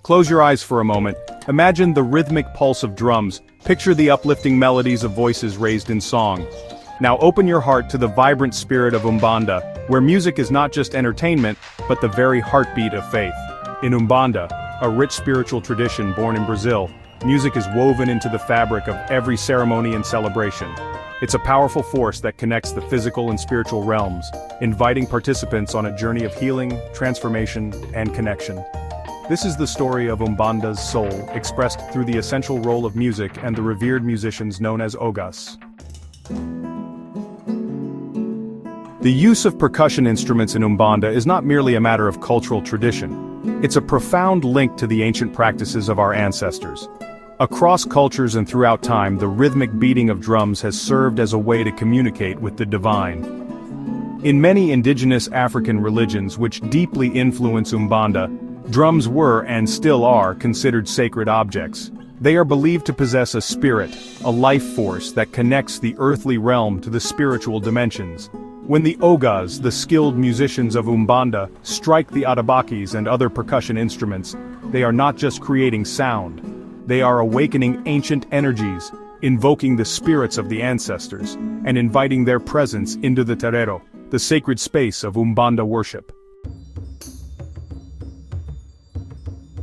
Close your eyes for a moment. Imagine the rhythmic pulse of drums. Picture the uplifting melodies of voices raised in song. Now open your heart to the vibrant spirit of Umbanda, where music is not just entertainment, but the very heartbeat of faith. In Umbanda, a rich spiritual tradition born in Brazil, music is woven into the fabric of every ceremony and celebration. It's a powerful force that connects the physical and spiritual realms, inviting participants on a journey of healing, transformation, and connection. This is the story of Umbanda's soul, expressed through the essential role of music and the revered musicians known as Ogãs. The use of percussion instruments in Umbanda is not merely a matter of cultural tradition. It's a profound link to the ancient practices of our ancestors. Across cultures and throughout time, the rhythmic beating of drums has served as a way to communicate with the divine. In many indigenous African religions which deeply influence Umbanda, drums were, and still are, considered sacred objects. They are believed to possess a spirit, a life force that connects the earthly realm to the spiritual dimensions. When the Ogãs, the skilled musicians of Umbanda, strike the atabaques and other percussion instruments, they are not just creating sound. They are awakening ancient energies, invoking the spirits of the ancestors, and inviting their presence into the Terreiro, the sacred space of Umbanda worship.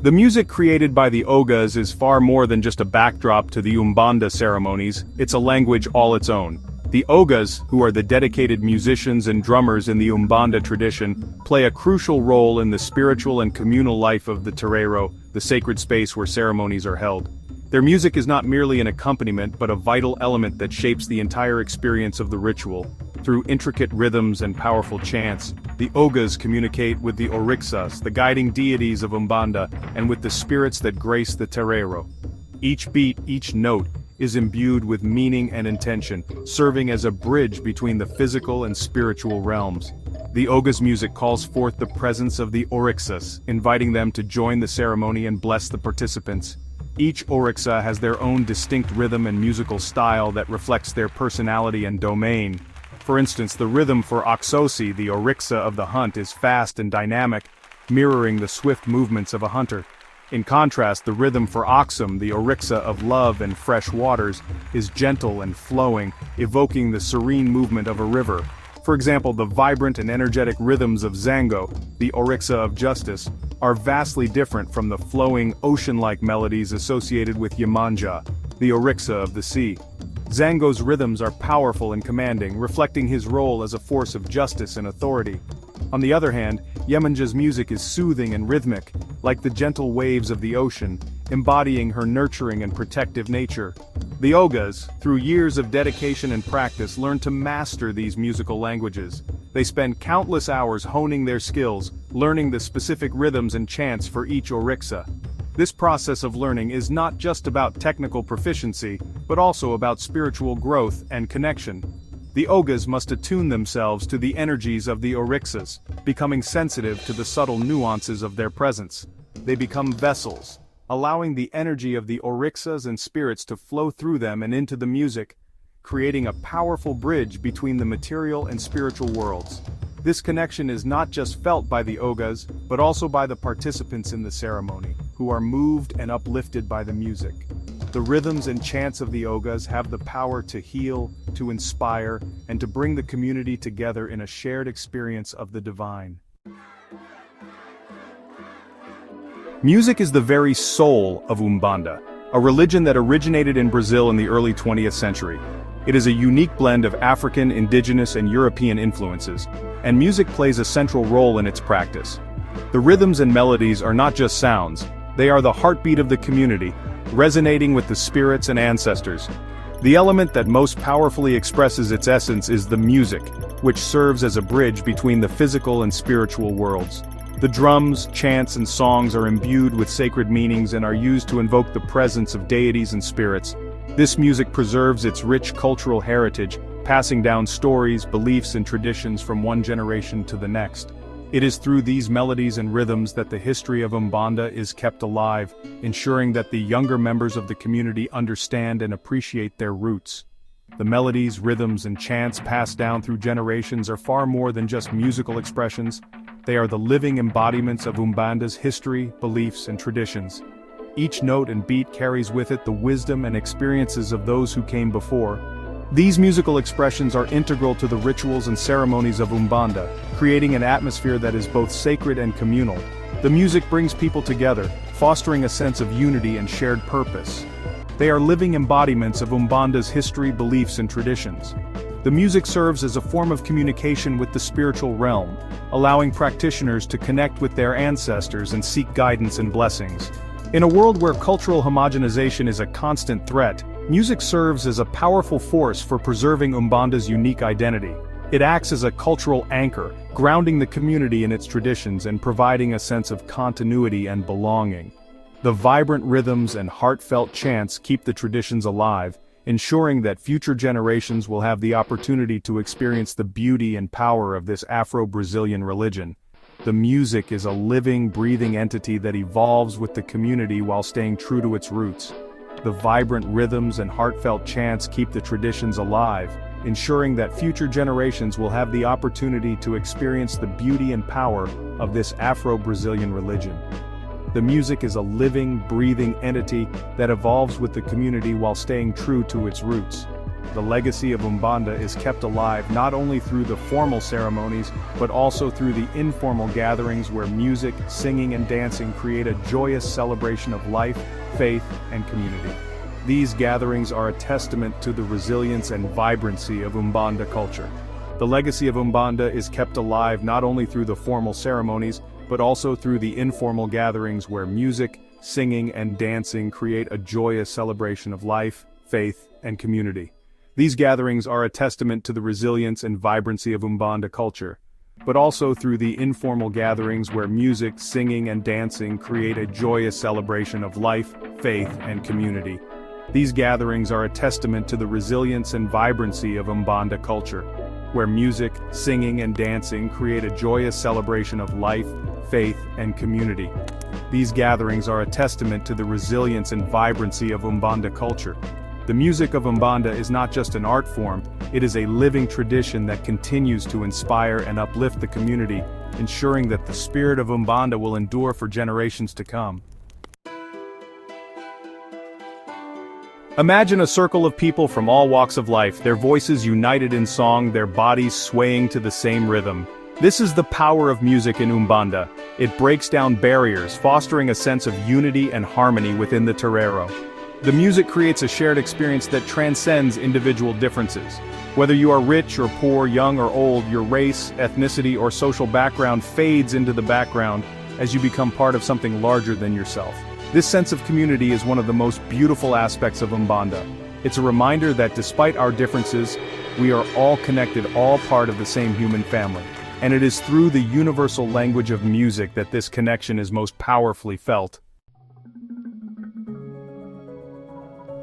The music created by the Ogãs is far more than just a backdrop to the Umbanda ceremonies, it's a language all its own. The Ogãs, who are the dedicated musicians and drummers in the Umbanda tradition, play a crucial role in the spiritual and communal life of the Terreiro, the sacred space where ceremonies are held. Their music is not merely an accompaniment but a vital element that shapes the entire experience of the ritual. Through intricate rhythms and powerful chants, the Ogãs communicate with the Orixás, the guiding deities of Umbanda, and with the spirits that grace the Terreiro. Each beat, each note, is imbued with meaning and intention, serving as a bridge between the physical and spiritual realms. The Ogãs music calls forth the presence of the Orixás, inviting them to join the ceremony and bless the participants. Each Orixá has their own distinct rhythm and musical style that reflects their personality and domain. For instance, the rhythm for Oxóssi, the Orixá of the hunt, is fast and dynamic, mirroring the swift movements of a hunter. In contrast, the rhythm for Oxum, the Orixá of love and fresh waters, is gentle and flowing, evoking the serene movement of a river. For example, the vibrant and energetic rhythms of Zango, the Orixá of justice, are vastly different from the flowing, ocean-like melodies associated with Yemanja, the Orixá of the sea. Zango's rhythms are powerful and commanding, reflecting his role as a force of justice and authority. On the other hand, Yemanja's music is soothing and rhythmic, like the gentle waves of the ocean, embodying her nurturing and protective nature. The Ogãs, through years of dedication and practice, learn to master these musical languages. They spend countless hours honing their skills, learning the specific rhythms and chants for each Orixá. This process of learning is not just about technical proficiency, but also about spiritual growth and connection. The Ogãs must attune themselves to the energies of the Orixás, becoming sensitive to the subtle nuances of their presence. They become vessels, allowing the energy of the Orixás and spirits to flow through them and into the music, creating a powerful bridge between the material and spiritual worlds. This connection is not just felt by the Ogãs, but also by the participants in the ceremony, who are moved and uplifted by the music. The rhythms and chants of the Ogãs have the power to heal, to inspire, and to bring the community together in a shared experience of the divine. Music is the very soul of Umbanda, a religion that originated in Brazil in the early 20th century. It is a unique blend of African, indigenous, and European influences, and music plays a central role in its practice. The rhythms and melodies are not just sounds, they are the heartbeat of the community, resonating with the spirits and ancestors. The element that most powerfully expresses its essence is the music, which serves as a bridge between the physical and spiritual worlds. The drums, chants, and songs are imbued with sacred meanings and are used to invoke the presence of deities and spirits. This music preserves its rich cultural heritage, passing down stories, beliefs, and traditions from one generation to the next. It is through these melodies and rhythms that the history of Umbanda is kept alive, ensuring that the younger members of the community understand and appreciate their roots. The melodies, rhythms, and chants passed down through generations are far more than just musical expressions. They are the living embodiments of Umbanda's history, beliefs, and traditions. Each note and beat carries with it the wisdom and experiences of those who came before. These musical expressions are integral to the rituals and ceremonies of Umbanda, creating an atmosphere that is both sacred and communal. The music brings people together, fostering a sense of unity and shared purpose. They are living embodiments of Umbanda's history, beliefs, and traditions. The music serves as a form of communication with the spiritual realm, allowing practitioners to connect with their ancestors and seek guidance and blessings. In a world where cultural homogenization is a constant threat, music serves as a powerful force for preserving Umbanda's unique identity. It acts as a cultural anchor, grounding the community in its traditions and providing a sense of continuity and belonging. The vibrant rhythms and heartfelt chants keep the traditions alive, ensuring that future generations will have the opportunity to experience the beauty and power of this Afro-Brazilian religion. The music is a living, breathing entity that evolves with the community while staying true to its roots. The vibrant rhythms and heartfelt chants keep the traditions alive, ensuring that future generations will have the opportunity to experience the beauty and power of this Afro-Brazilian religion. The music is a living, breathing entity that evolves with the community while staying true to its roots. The legacy of Umbanda is kept alive not only through the formal ceremonies, but also through the informal gatherings where music, singing, and dancing create a joyous celebration of life, faith, and community. These gatherings are a testament to the resilience and vibrancy of Umbanda culture. The legacy of Umbanda is kept alive not only through the formal ceremonies, but also through the informal gatherings where music, singing, and dancing create a joyous celebration of life, faith, and community. These gatherings are a testament to the resilience and vibrancy of Umbanda culture, but also through the informal gatherings where music, singing, and dancing create a joyous celebration of life, faith, and community. These gatherings are a testament to the resilience and vibrancy of Umbanda culture, where music, singing, and dancing create a joyous celebration of life, faith, and community. These gatherings are a testament to the resilience and vibrancy of Umbanda culture. The music of Umbanda is not just an art form, it is a living tradition that continues to inspire and uplift the community, ensuring that the spirit of Umbanda will endure for generations to come. Imagine a circle of people from all walks of life, their voices united in song, their bodies swaying to the same rhythm. This is the power of music in Umbanda. It breaks down barriers, fostering a sense of unity and harmony within the Terreiro. The music creates a shared experience that transcends individual differences. Whether you are rich or poor, young or old, your race, ethnicity, or social background fades into the background as you become part of something larger than yourself. This sense of community is one of the most beautiful aspects of Umbanda. It's a reminder that despite our differences, we are all connected, all part of the same human family. And it is through the universal language of music that this connection is most powerfully felt.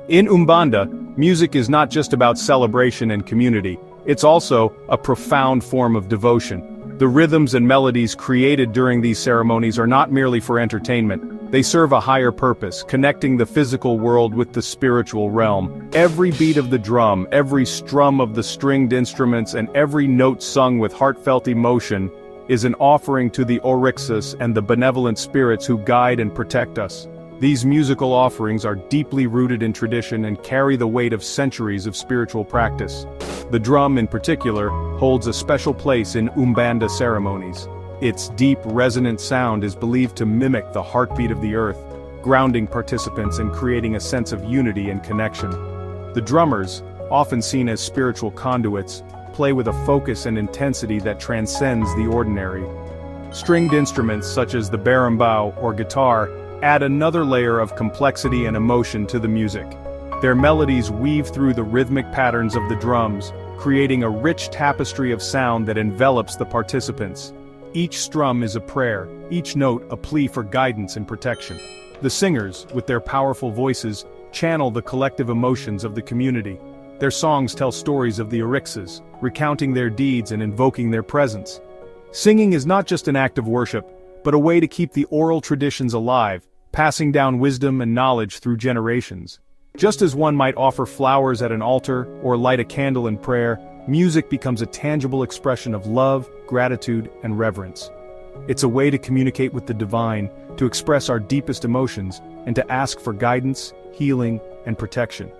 In Umbanda, music is not just about celebration and community, it's also a profound form of devotion. The rhythms and melodies created during these ceremonies are not merely for entertainment, they serve a higher purpose, connecting the physical world with the spiritual realm. Every beat of the drum, every strum of the stringed instruments, and every note sung with heartfelt emotion is an offering to the Orixás and the benevolent spirits who guide and protect us. These musical offerings are deeply rooted in tradition and carry the weight of centuries of spiritual practice. The drum, in particular, holds a special place in Umbanda ceremonies. Its deep, resonant sound is believed to mimic the heartbeat of the earth, grounding participants and creating a sense of unity and connection. The drummers, often seen as spiritual conduits, play with a focus and intensity that transcends the ordinary. Stringed instruments such as the berimbau or guitar add another layer of complexity and emotion to the music. Their melodies weave through the rhythmic patterns of the drums, creating a rich tapestry of sound that envelops the participants. Each strum is a prayer, each note a plea for guidance and protection. The singers, with their powerful voices, channel the collective emotions of the community. Their songs tell stories of the Orixás, recounting their deeds and invoking their presence. Singing is not just an act of worship, but a way to keep the oral traditions alive, passing down wisdom and knowledge through generations. Just as one might offer flowers at an altar or light a candle in prayer, music becomes a tangible expression of love, gratitude, and reverence. It's a way to communicate with the divine, to express our deepest emotions, and to ask for guidance, healing, and protection.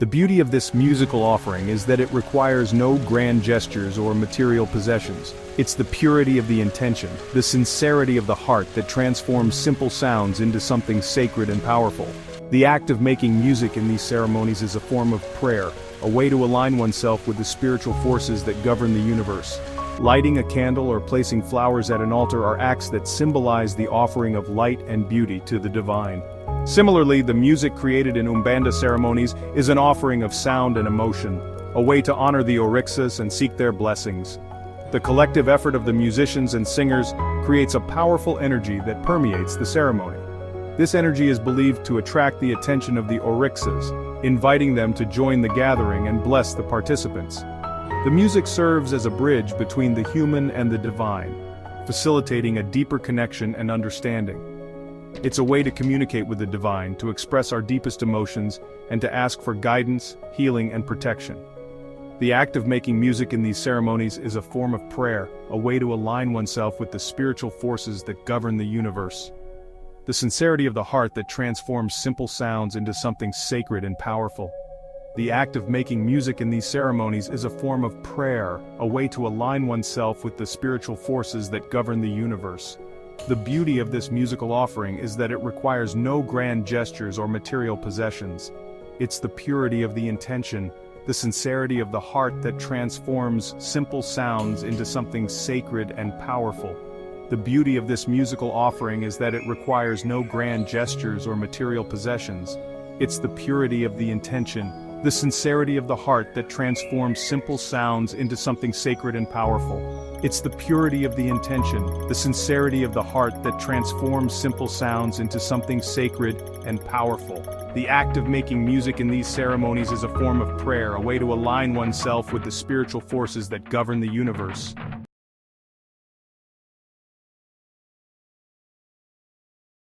The beauty of this musical offering is that it requires no grand gestures or material possessions. It's the purity of the intention, the sincerity of the heart that transforms simple sounds into something sacred and powerful. The act of making music in these ceremonies is a form of prayer, a way to align oneself with the spiritual forces that govern the universe. Lighting a candle or placing flowers at an altar are acts that symbolize the offering of light and beauty to the divine. Similarly, the music created in Umbanda ceremonies is an offering of sound and emotion, a way to honor the Orixás and seek their blessings. The collective effort of the musicians and singers creates a powerful energy that permeates the ceremony. This energy is believed to attract the attention of the Orixás, inviting them to join the gathering and bless the participants. The music serves as a bridge between the human and the divine, facilitating a deeper connection and understanding. It's a way to communicate with the divine, to express our deepest emotions, and to ask for guidance, healing, and protection. The act of making music in these ceremonies is a form of prayer, a way to align oneself with the spiritual forces that govern the universe. The sincerity of the heart that transforms simple sounds into something sacred and powerful. The act of making music in these ceremonies is a form of prayer, a way to align oneself with the spiritual forces that govern the universe. The beauty of this musical offering is that it requires no grand gestures or material possessions. It's the purity of the intention, the sincerity of the heart that transforms simple sounds into something sacred and powerful. The beauty of this musical offering is that it requires no grand gestures or material possessions. It's the purity of the intention, the sincerity of the heart that transforms simple sounds into something sacred and powerful. It's the purity of the intention, the sincerity of the heart that transforms simple sounds into something sacred and powerful. The act of making music in these ceremonies is a form of prayer, a way to align oneself with the spiritual forces that govern the universe.